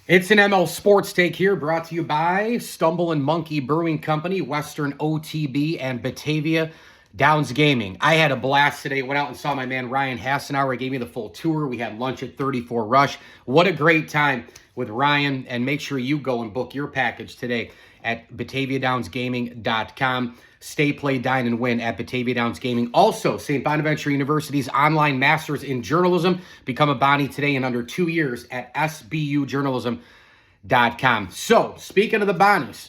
It's an ML Sports Take here, brought to you by Stumble and Monkey Brewing Company, Western OTB, and Batavia Downs Gaming. I had a blast today. Went out and saw my man Ryan Hassenauer. He gave me the full tour. We had lunch at 34 Rush. What a great time with Ryan. And make sure you go and book your package today at BataviaDownsGaming.com. Stay, play, dine, and win at Batavia Downs Gaming. Also, St. Bonaventure University's online Masters in Journalism. Become a Bonnie today in under 2 years at SBUJournalism.com. So, speaking of the Bonnies,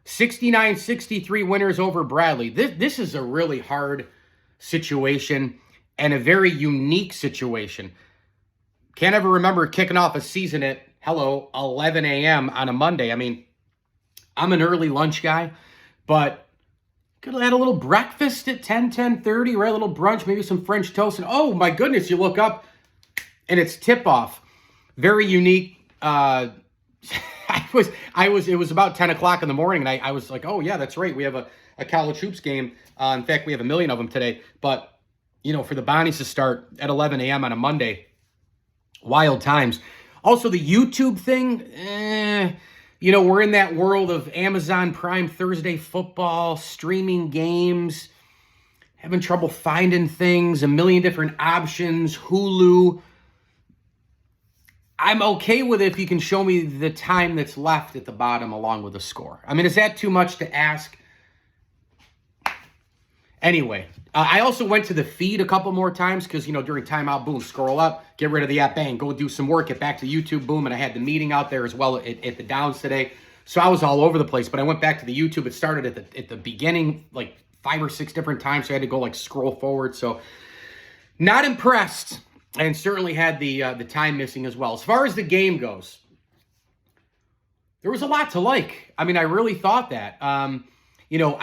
69-63 winners over Bradley. This is a really hard situation and a very unique situation. Can't ever remember kicking off a season at, 11 a.m. on a Monday. I mean, I'm an early lunch guy, but could have had a little breakfast at 10:30, right? A little brunch, maybe some French toast. And oh my goodness, you look up and it's tip-off. Very unique. It was about 10 o'clock in the morning, and I was like, oh yeah, that's right. We have a college hoops game. In fact, we have 1 million of them today. But, for the Bonnies to start at 11 a.m. on a Monday, wild times. Also, the YouTube thing, we're in that world of Amazon Prime Thursday football, streaming games, having trouble finding things, a million different options, Hulu. I'm okay with it if you can show me the time that's left at the bottom along with the score. I mean, is that too much to ask? Anyway, I also went to the feed a couple more times because, during timeout, boom, scroll up, get rid of the app, bang, go do some work, get back to YouTube, boom, and I had the meeting out there as well at the Downs today. So I was all over the place, but I went back to the YouTube. It started at the beginning, like 5 or 6 different times, so I had to go scroll forward. So not impressed, and certainly had the time missing as well. As far as the game goes, there was a lot to like. I mean, I really thought that. I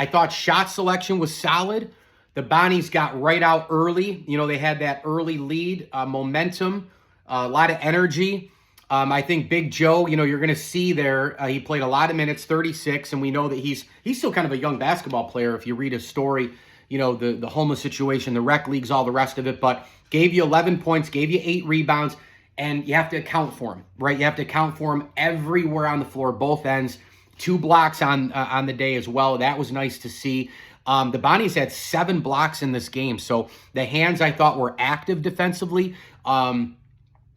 thought shot selection was solid. The Bonnies got right out early. They had that early lead, momentum, a lot of energy. I think Big Joe, you're going to see there, he played a lot of minutes, 36, and we know that he's still kind of a young basketball player if you read his story, the homeless situation, the rec leagues, all the rest of it, but gave you 11 points, gave you 8 rebounds, and you have to account for him, right? You have to account for him everywhere on the floor, both ends. 2 blocks on the day as well. That was nice to see. The Bonnies had 7 blocks in this game, so the hands I thought were active defensively. But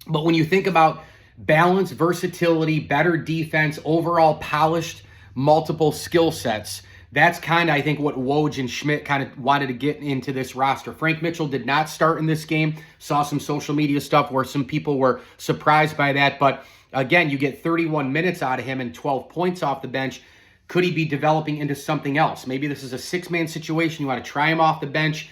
when you think about balance, versatility, better defense, overall polished, multiple skill sets, that's kind of, I think, what Woj and Schmidt kind of wanted to get into this roster. Frank Mitchell did not start in this game. Saw some social media stuff where some people were surprised by that, but again, you get 31 minutes out of him and 12 points off the bench. Could he be developing into something else? Maybe this is a 6-man situation. You want to try him off the bench.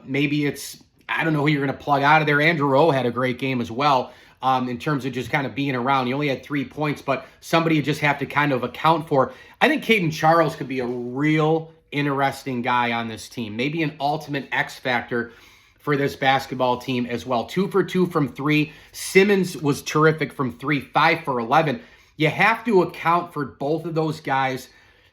Maybe it's, I don't know who you're going to plug out of there. Andrew O had a great game as well in terms of just kind of being around. He only had 3 points, but somebody you just have to kind of account for. I think Caden Charles could be a real interesting guy on this team. Maybe an ultimate X factor for this basketball team as well. 2 for 2 from 3. Simmons was terrific from 3, 5 for 11. You have to account for both of those guys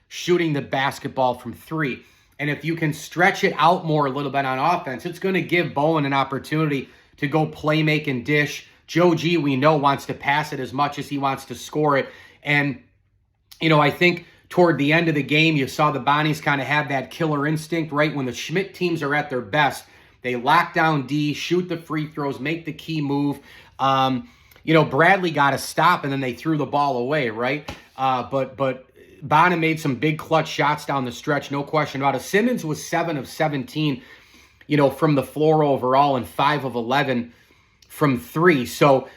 shooting the basketball from 3. And if you can stretch it out more a little bit on offense, it's going to give Bowen an opportunity to go play, make, and dish. Joe G, we know, wants to pass it as much as he wants to score it. And, I think toward the end of the game, you saw the Bonnies kind of have that killer instinct, right? When the Schmidt teams are at their best, they lock down D, shoot the free throws, make the key move. Bradley got a stop, and then they threw the ball away, right? But Bonham made some big clutch shots down the stretch, no question about it. Simmons was 7 of 17, from the floor overall, and 5 of 11 from 3. So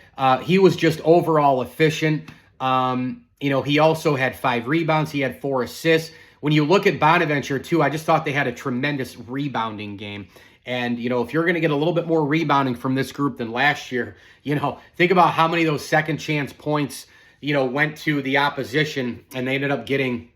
he was just overall efficient. He also had 5 rebounds. He had 4 assists. When you look at Bonaventure, too, I just thought they had a tremendous rebounding game. And, if you're going to get a little bit more rebounding from this group than last year, think about how many of those second chance points, went to the opposition, and they ended up getting,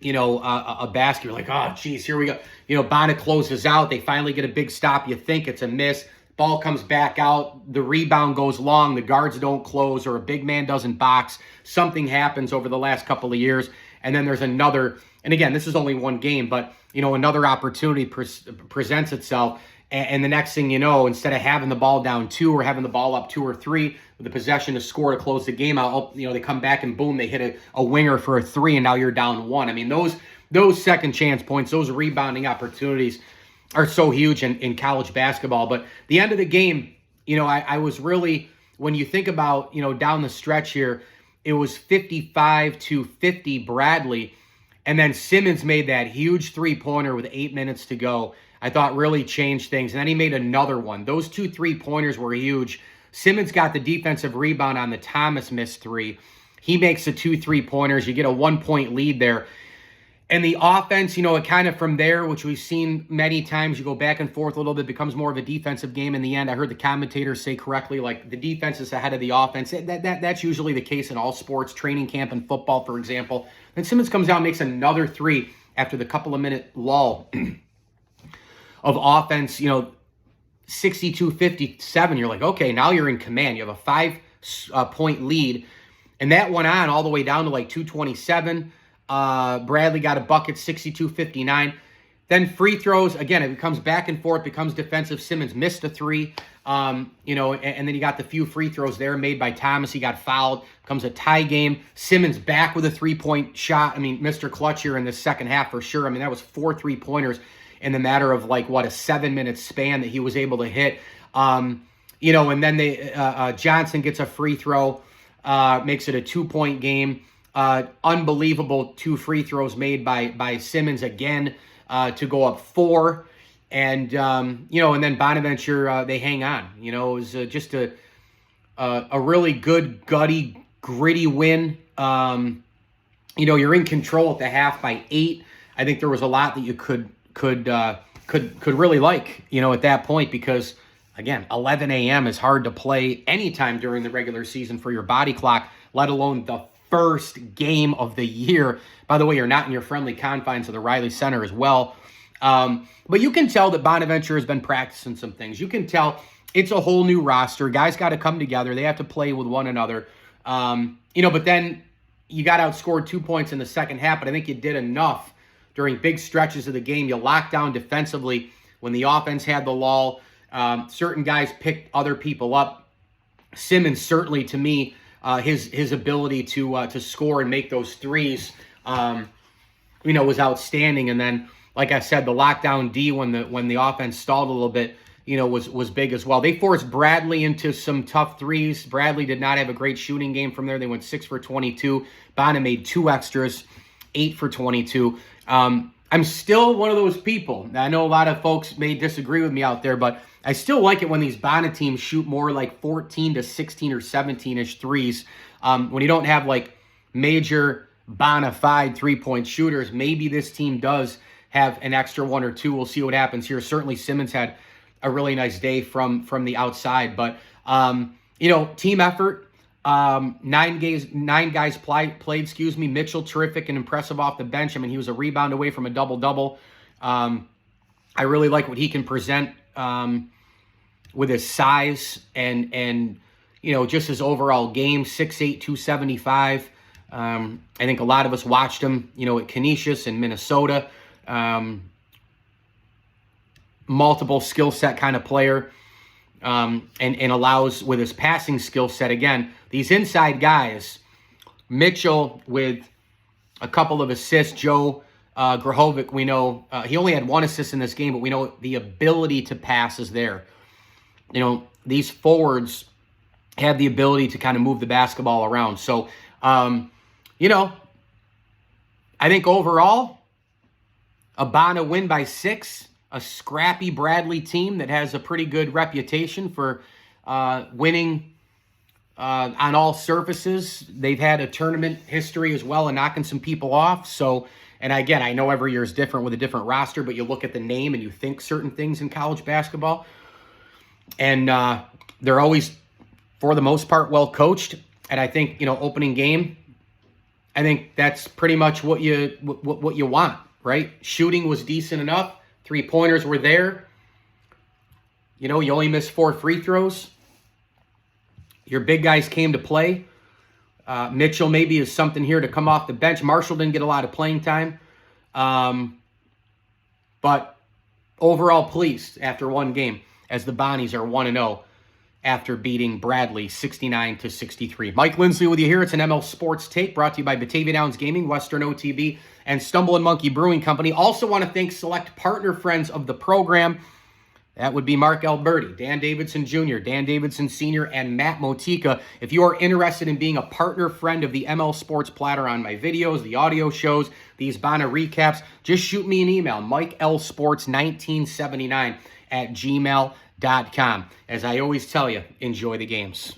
a basket. You're like, oh, geez, here we go. Bonnet closes out. They finally get a big stop. You think it's a miss. Ball comes back out. The rebound goes long. The guards don't close, or a big man doesn't box. Something happens over the last couple of years. And then there's another, and again, this is only one game, but, another opportunity presents itself. And the next thing you know, instead of having the ball down 2 or having the ball up 2 or 3 with the possession to score to close the game out, they come back and boom, they hit a winger for a 3 and now you're down 1. I mean, those second chance points, those rebounding opportunities are so huge in college basketball. But the end of the game, I was really, when you think about, down the stretch here, it was 55-50 Bradley. And then Simmons made that huge three-pointer with 8 minutes to go. I thought really changed things. And then he made another one. Those 2 3-pointers were huge. Simmons got the defensive rebound on the Thomas missed 3. He makes the 2 3-pointers. You get a 1-point lead there. And the offense, it kind of from there, which we've seen many times, you go back and forth a little bit, becomes more of a defensive game in the end. I heard the commentators say correctly, like the defense is ahead of the offense. That's usually the case in all sports, training camp and football, for example. Then Simmons comes out and makes another 3 after the couple of minute lull of offense, 62-57. You're like, okay, now you're in command. You have a 5-point lead. And that went on all the way down to like 2:27. Bradley got a bucket, 62-59. Then free throws, again, it becomes back and forth, becomes defensive. Simmons missed a 3, and then you got the few free throws there made by Thomas. He got fouled. Comes a tie game. Simmons back with a 3-point shot. I mean, Mr. Clutch here in the second half for sure. I mean, that was 4 3-pointers in the matter of like, a 7-minute span that he was able to hit. And then Johnson gets a free throw, makes it a 2-point game. Unbelievable 2 free throws made by Simmons again to go up 4. And, and then Bonaventure, they hang on. It was just a really good, gritty win. You're in control at the half by 8. I think there was a lot that you could really like, at that point, because, again, 11 a.m. is hard to play anytime during the regular season for your body clock, let alone the first game of the year. By the way, you're not in your friendly confines of the Riley Center as well. But you can tell that Bonaventure has been practicing some things. You can tell it's a whole new roster. Guys got to come together. They have to play with one another. But then you got outscored 2 points in the second half, but I think you did enough during big stretches of the game. You locked down defensively when the offense had the lull. Certain guys picked other people up. Simmons, certainly to me, his ability to score and make those threes, was outstanding. And then, like I said, the lockdown D when the offense stalled a little bit, was big as well. They forced Bradley into some tough threes. Bradley did not have a great shooting game from there. They went 6 for 22. Bonner made 2 extras, 8 for 22. I'm still one of those people. I know a lot of folks may disagree with me out there, but I still like it when these Bonner teams shoot more like 14 to 16 or 17-ish threes. When you don't have like major bona fide 3-point shooters, maybe this team does have an extra 1 or 2. We'll see what happens here. Certainly Simmons had a really nice day from the outside, but team effort. 9 guys played. Mitchell, terrific and impressive off the bench. I mean, he was a rebound away from a double-double. I really like what he can present with his size and just his overall game. 6'8", 275. I think a lot of us watched him, at Canisius in Minnesota. Multiple skill set kind of player. And allows with his passing skill set, again, these inside guys, Mitchell with a couple of assists, Joe Grahovic, we know, he only had 1 assist in this game, but we know the ability to pass is there. These forwards have the ability to kind of move the basketball around. So, I think overall, a Bonner win by 6. A scrappy Bradley team that has a pretty good reputation for winning on all surfaces. They've had a tournament history as well and knocking some people off. So, and again, I know every year is different with a different roster, but you look at the name and you think certain things in college basketball. And they're always, for the most part, well coached. And I think, opening game, I think that's pretty much what you want, right? Shooting was decent enough. 3-pointers were there. You only missed 4 free throws. Your big guys came to play. Mitchell maybe is something here to come off the bench. Marshall didn't get a lot of playing time. But Overall pleased after one game as the Bonnies are 1-0 after beating Bradley 69-63. Mike Lindsley with you here. It's an ML Sports Take brought to you by Batavia Downs Gaming, Western OTB, and Stumble and Monkey Brewing Company. Also want to thank select partner friends of the program. That would be Mark Alberti, Dan Davidson Jr., Dan Davidson Sr., and Matt Motika. If you are interested in being a partner friend of the ML Sports Platter on my videos, the audio shows, these Bonna recaps, just shoot me an email, MikeLSports1979 @gmail.com. As I always tell you, enjoy the games.